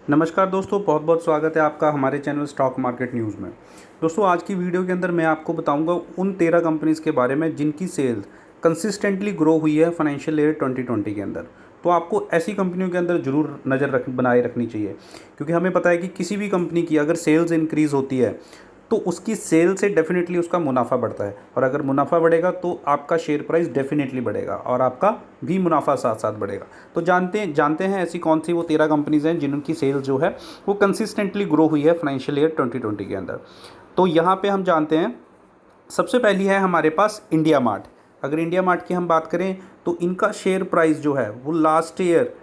नमस्कार दोस्तों, बहुत बहुत स्वागत है आपका हमारे चैनल स्टॉक मार्केट न्यूज़ में। दोस्तों, आज की वीडियो के अंदर मैं आपको बताऊंगा उन 13 कंपनीज़ के बारे में जिनकी सेल्स कंसिस्टेंटली ग्रो हुई है फाइनेंशियल ईयर 2020 के अंदर। तो आपको ऐसी कंपनियों के अंदर ज़रूर नज़र बनाए रखनी चाहिए, क्योंकि हमें पता है कि किसी भी कंपनी की अगर सेल्स इंक्रीज़ होती है तो उसकी सेल से डेफिनेटली उसका मुनाफा बढ़ता है, और अगर मुनाफा बढ़ेगा तो आपका शेयर प्राइस डेफिनेटली बढ़ेगा और आपका भी मुनाफा साथ साथ बढ़ेगा। तो जानते हैं ऐसी कौन सी वो 13 कंपनीज़ हैं जिनकी सेल जो है वो कंसिस्टेंटली ग्रो हुई है फाइनेंशियल ईयर 2020 के अंदर। तो यहाँ पे हम जानते हैं, सबसे पहली है हमारे पास इंडिया मार्ट। अगर इंडिया मार्ट की हम बात करें तो इनका शेयर प्राइस जो है वो लास्ट ईयर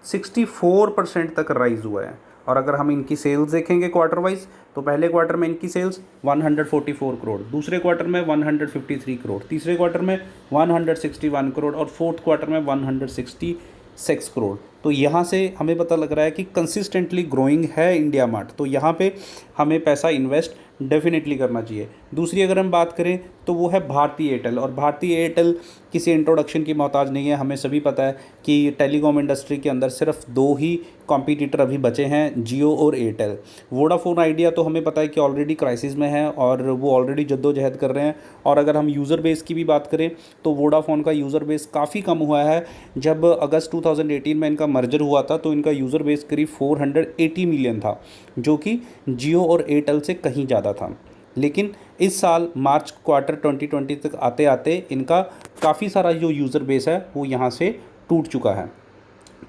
64% तक राइज हुआ है। और अगर हम इनकी सेल्स देखेंगे क्वार्टर वाइज, तो पहले क्वार्टर में इनकी सेल्स 144 करोड़, दूसरे क्वार्टर में 153 करोड़, तीसरे क्वार्टर में 161 करोड़ और फोर्थ क्वार्टर में 166 करोड़। तो यहाँ से हमें पता लग रहा है कि कंसिस्टेंटली ग्रोइंग है इंडिया मार्ट। तो यहाँ पे हमें पैसा इन्वेस्ट डेफिनेटली करना चाहिए। दूसरी अगर हम बात करें तो वो है भारती एयरटेल, और भारती एयरटेल किसी इंट्रोडक्शन की मोहताज नहीं है। हमें सभी पता है कि टेलीकॉम इंडस्ट्री के अंदर सिर्फ दो ही कॉम्पिटिटर अभी बचे हैं, जियो और एयरटेल। वोडाफोन आइडिया तो हमें पता है कि ऑलरेडी क्राइसिस में है और वो ऑलरेडी जद्दोजहद कर रहे हैं। और अगर हम यूज़र बेस की भी बात करें तो वोडाफोन का यूज़र बेस काफ़ी कम हुआ है। जब अगस्त 2018 में इनका मर्जर हुआ था तो इनका यूज़र बेस करीब 480 मिलियन था, जो कि जियो और एयरटेल से कहीं ज़्यादा था। लेकिन इस साल मार्च क्वार्टर 2020 तक आते आते इनका काफ़ी सारा जो यूज़र बेस है वो यहाँ से टूट चुका है।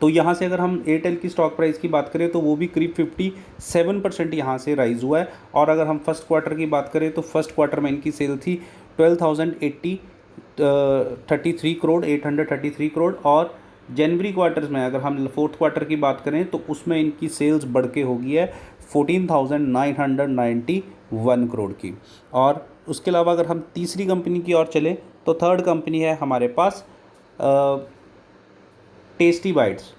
तो यहाँ से अगर हम एयरटेल की स्टॉक प्राइस की बात करें तो वो भी करीब 57% यहाँ से राइज हुआ है। और अगर हम फर्स्ट क्वार्टर की बात करें तो फर्स्ट क्वार्टर में इनकी सेल थी 833 करोड़। और जनवरी क्वार्टर्स में अगर हम फोर्थ क्वार्टर की बात करें तो उसमें इनकी सेल्स बढ़ के हो गई है 14,991 करोड़ की। और उसके अलावा अगर हम तीसरी कंपनी की ओर चलें तो थर्ड कंपनी है हमारे पास टेस्टी बाइट्स।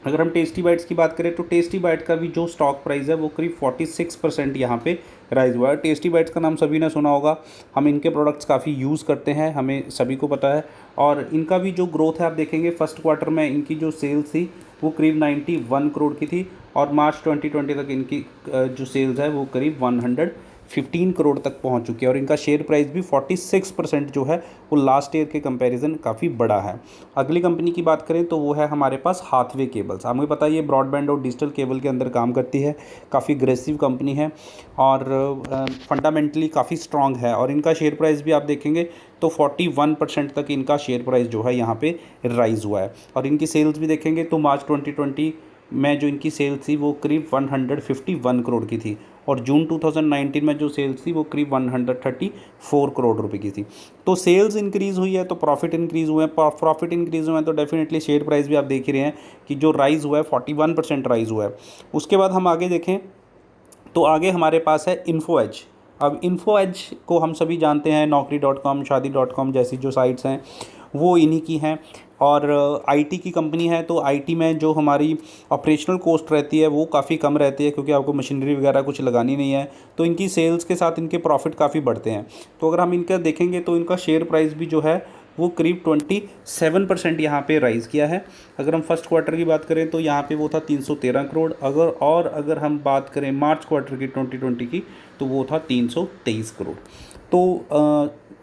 अगर हम टेस्टी बाइट्स की बात करें तो टेस्टी बाइट का भी जो स्टॉक प्राइस है वो करीब 46% यहाँ पे राइज हुआ है। टेस्टी बाइट्स का नाम सभी ने सुना होगा, हम इनके प्रोडक्ट्स काफ़ी यूज़ करते हैं, हमें सभी को पता है। और इनका भी जो ग्रोथ है आप देखेंगे, फर्स्ट क्वार्टर में इनकी जो सेल्स थी वो करीब 91 करोड़ की थी, और मार्च 2020 तक इनकी जो सेल्स है वो करीब 115 करोड़ तक पहुंच चुकी है। और इनका शेयर प्राइस भी 46% जो है वो लास्ट ईयर के कंपैरिजन काफ़ी बड़ा है। अगली कंपनी की बात करें तो वो है हमारे पास हाथवे केबल्स। हमें पता है ये ब्रॉडबैंड और डिजिटल केबल के अंदर काम करती है, काफ़ी अग्रेसिव कंपनी है और फंडामेंटली काफ़ी स्ट्रॉन्ग है। और इनका शेयर प्राइस भी आप देखेंगे तो 41% तक इनका शेयर प्राइस जो है यहाँ पे राइज हुआ है। और इनकी सेल्स भी देखेंगे तो मार्च 2020 में जो इनकी सेल्स थी वो करीब 151 करोड़ की थी, और जून 2019 में जो सेल्स थी वो करीब 134 करोड़ रुपए की थी। तो सेल्स इंक्रीज़ हुई है तो प्रॉफिट इंक्रीज़ हुए हैं, प्रॉफिट इंक्रीज़ हुए हैं तो डेफिनेटली शेयर प्राइस भी आप देख ही रहे हैं कि जो राइज़ हुआ है 41% राइज़ हुआ है। उसके बाद हम आगे देखें तो आगे हमारे पास है इन्फो एज। अब इन्फो एज को हम सभी जानते हैं, naukri.com, shaadi.com जैसी जो साइट्स हैं वो इन्हीं की हैं। और आईटी की कंपनी है, तो आईटी में जो हमारी ऑपरेशनल कॉस्ट रहती है वो काफ़ी कम रहती है, क्योंकि आपको मशीनरी वगैरह कुछ लगानी नहीं है। तो इनकी सेल्स के साथ इनके प्रॉफिट काफ़ी बढ़ते हैं। तो अगर हम इनका देखेंगे तो इनका शेयर प्राइस भी जो है वो करीब 27% यहाँ पे राइज़ किया है। अगर हम फर्स्ट क्वार्टर की बात करें तो यहाँ पे वो था 313 करोड़। अगर हम बात करें मार्च क्वार्टर की 2020 की तो वो था 323 करोड़। तो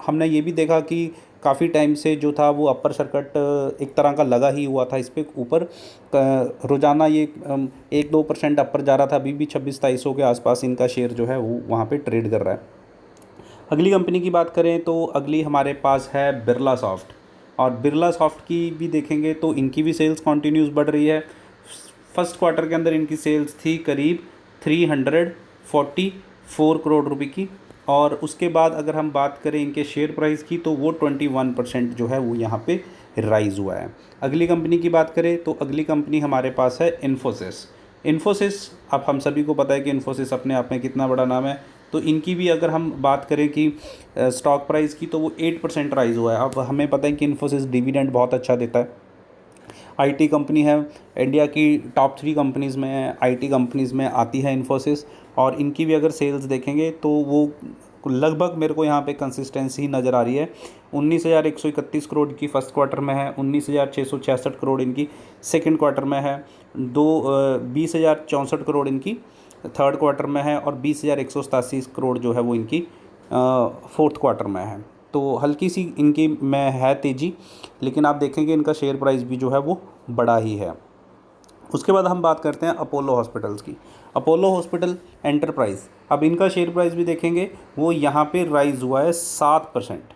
हमने ये भी देखा कि काफ़ी टाइम से जो था वो अपर सर्किट एक तरह का लगा ही हुआ था इस पर ऊपर। रोज़ाना ये 1-2% अपर जा रहा था। अभी भी 26-27 के आसपास इनका शेयर जो है वो वहाँ पे ट्रेड कर रहा है। अगली कंपनी की बात करें तो अगली हमारे पास है बिरला सॉफ्ट। और बिरला सॉफ्ट की भी देखेंगे तो इनकी भी सेल्स कॉन्टीन्यूस बढ़ रही है। फर्स्ट क्वार्टर के अंदर इनकी सेल्स थी करीब 344 करोड़ रुपए की। और उसके बाद अगर हम बात करें इनके शेयर प्राइस की तो वो 21% जो है वो यहाँ पे राइज़ हुआ है। अगली कंपनी की बात करें तो अगली कंपनी हमारे पास है इन्फोसिस। इन्फोसिस, अब हम सभी को पता है कि इन्फोसिस अपने आप में कितना बड़ा नाम है। तो इनकी भी अगर हम बात करें कि स्टॉक प्राइस की तो वो 8% राइज़ हुआ है। अब हमें पता है कि इन्फोसिस डिविडेंड बहुत अच्छा देता है। आईटी कंपनी है, इंडिया की टॉप 3 कंपनीज़ में आईटी कंपनीज़ में आती है इन्फोसिस। और इनकी भी अगर सेल्स देखेंगे तो वो लगभग मेरे को यहाँ पे कंसिस्टेंसी ही नज़र आ रही है। 19,131 करोड़ की फर्स्ट क्वार्टर में है, 19,666 करोड़ इनकी सेकंड क्वार्टर में है, 20,064 करोड़ इनकी थर्ड क्वार्टर में है, और 20,187 करोड़ जो है वो इनकी फोर्थ क्वार्टर में है। तो हल्की सी इनकी में है तेज़ी, लेकिन आप देखेंगे इनका शेयर प्राइस भी जो है वो बड़ा ही है। उसके बाद हम बात करते हैं अपोलो हॉस्पिटल्स की। अपोलो हॉस्पिटल एंटरप्राइज, अब इनका शेयर प्राइस भी देखेंगे वो यहाँ पे राइज़ हुआ है 7%।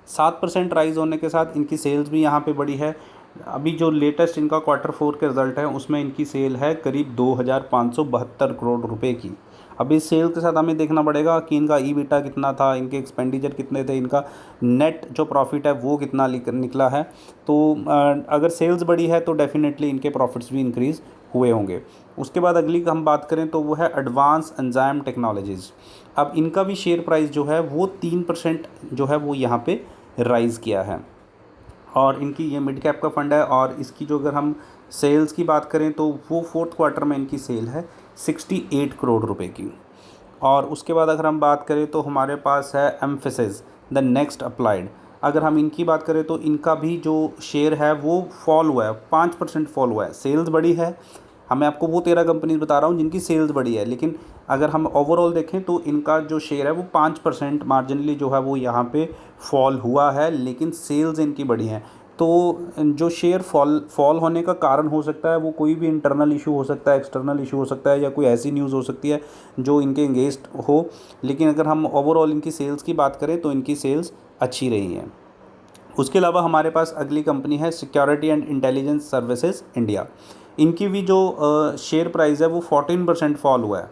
7% राइज़ होने के साथ इनकी सेल्स भी यहाँ पे बढ़ी है। अभी जो लेटेस्ट इनका क्वार्टर 4 के रिज़ल्ट है उसमें इनकी सेल है करीब 2,572 करोड़ रुपए की। अब इस सेल के साथ हमें देखना पड़ेगा कि इनका ईबिटा कितना था, इनके एक्सपेंडिचर कितने थे, इनका नेट जो प्रॉफिट है वो कितना निकला है। तो अगर सेल्स बढ़ी है तो डेफिनेटली इनके प्रॉफिट्स भी इंक्रीज़ हुए होंगे। उसके बाद अगली हम बात करें तो वो है एडवांस एंजाइम टेक्नोलॉजीज़। अब इनका भी शेयर प्राइस जो है वो 3% जो है वो यहाँ पे राइज़ किया है, और इनकी ये मिड कैप का फंड है। और इसकी जो अगर हम सेल्स की बात करें तो वो फोर्थ क्वार्टर में इनकी सेल है 68 करोड़ रुपए की। और उसके बाद अगर हम बात करें तो हमारे पास है एम्फेसिस द नेक्स्ट अप्लाइड। अगर हम इनकी बात करें तो इनका भी जो शेयर है वो फॉल हुआ है, 5% फॉल हुआ है। सेल्स बढ़ी है, हमें आपको वो 13 कंपनीज बता रहा हूँ जिनकी सेल्स बढ़ी है, लेकिन अगर हम ओवरऑल देखें तो इनका जो शेयर है वो 5% मार्जिनली जो है वो यहाँ पे फॉल हुआ है, लेकिन सेल्स इनकी बढ़ी हैं। तो जो शेयर फॉल होने का कारण हो सकता है वो कोई भी इंटरनल इशू हो सकता है, एक्सटर्नल इशू हो सकता है, या कोई ऐसी न्यूज़ हो सकती है जो इनके अगेंस्ट हो। लेकिन अगर हम ओवरऑल इनकी सेल्स की बात करें तो इनकी सेल्स अच्छी रही हैं। उसके अलावा हमारे पास अगली कंपनी है security and intelligence services India. इनकी भी जो शेयर प्राइस है वो 14% फॉल हुआ है।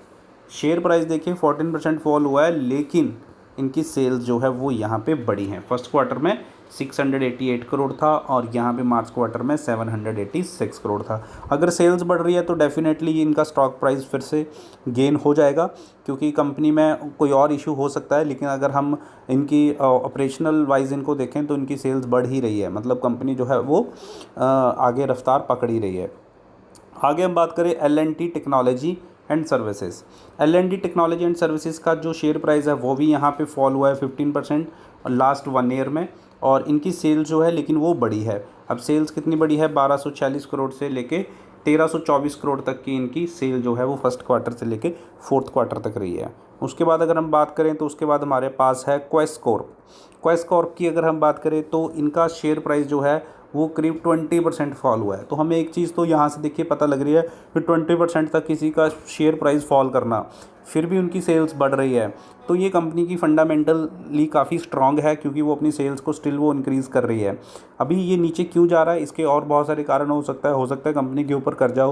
शेयर प्राइस देखिए 14% फॉल हुआ है, लेकिन इनकी सेल्स जो है वो यहाँ पे बढ़ी हैं। फर्स्ट क्वार्टर में 688 करोड़ था और यहाँ पे मार्च क्वार्टर में 786 करोड़ था। अगर सेल्स बढ़ रही है तो डेफिनेटली इनका स्टॉक प्राइस फिर से गेन हो जाएगा, क्योंकि कंपनी में कोई और इशू हो सकता है। लेकिन अगर हम इनकी ऑपरेशनल वाइज इनको देखें तो इनकी सेल्स बढ़ ही रही है, मतलब कंपनी जो है वो आगे रफ्तार पकड़ ही रही है। आगे हम बात करें L&T technology and services. L&T technology and services का जो शेयर प्राइस है वो भी यहाँ पे फॉल हुआ है 15% लास्ट 1 ईयर में, और इनकी सेल्स जो है लेकिन वो बढ़ी है। अब सेल्स कितनी बढ़ी है, 1240 करोड़ से लेके 1324 करोड़ तक की इनकी सेल जो है वो फर्स्ट क्वार्टर से लेके फोर्थ क्वार्टर तक रही है। उसके बाद अगर हम बात करें तो उसके बाद हमारे पास है क्वेस कॉर्प। क्वेस कॉर्प की अगर हम बात करें तो इनका शेयर प्राइस जो है वो करीब 20% फॉल हुआ है। तो हमें एक चीज़ तो यहाँ से देखिए पता लग रही है कि 20% तक किसी का शेयर प्राइस फॉल करना, फिर भी उनकी सेल्स बढ़ रही है, तो ये कंपनी की फंडामेंटली काफ़ी स्ट्रांग है, क्योंकि वो अपनी सेल्स को स्टिल वो इंक्रीज़ कर रही है। अभी ये नीचे क्यों जा रहा है, इसके और बहुत सारे कारण हो सकता है कंपनी के ऊपर कर्जा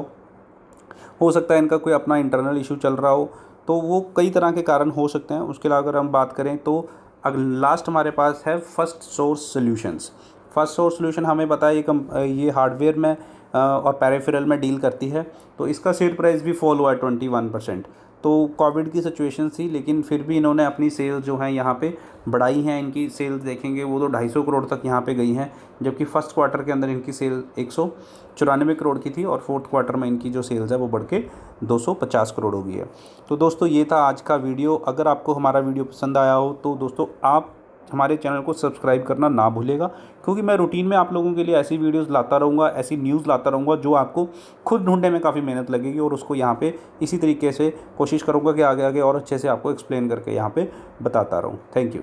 हो सकता है इनका कोई अपना इंटरनल इशू चल रहा हो, तो वो कई तरह के कारण हो सकते हैं। उसके अलावा अगर हम बात करें तो अगर लास्ट हमारे पास है first source solutions. First source solution हमें पता है ये हार्डवेयर में और पेरिफेरल में डील करती है, तो इसका शेयर प्राइस भी फॉल हुआ है 21%। तो कोविड की सिचुएशन थी, लेकिन फिर भी इन्होंने अपनी सेल्स जो हैं यहाँ पे बढ़ाई हैं। इनकी सेल्स देखेंगे वो तो 250 करोड़ तक यहाँ पे गई हैं, जबकि फर्स्ट क्वार्टर के अंदर इनकी सेल 194 करोड़ की थी, और फोर्थ क्वार्टर में इनकी जो सेल्स है वो बढ़ के 250 करोड़ हो गई है। तो दोस्तों ये था आज का वीडियो। अगर आपको हमारा वीडियो पसंद आया हो तो दोस्तों आप हमारे चैनल को सब्सक्राइब करना ना भूलेगा, क्योंकि मैं रूटीन में आप लोगों के लिए ऐसी वीडियोस लाता रहूँगा, ऐसी न्यूज़ लाता रहूँगा जो आपको खुद ढूंढने में काफ़ी मेहनत लगेगी, और उसको यहाँ पे इसी तरीके से कोशिश करूँगा कि आगे आगे और अच्छे से आपको एक्सप्लेन करके यहाँ पे बताता रहूँ। Thank you.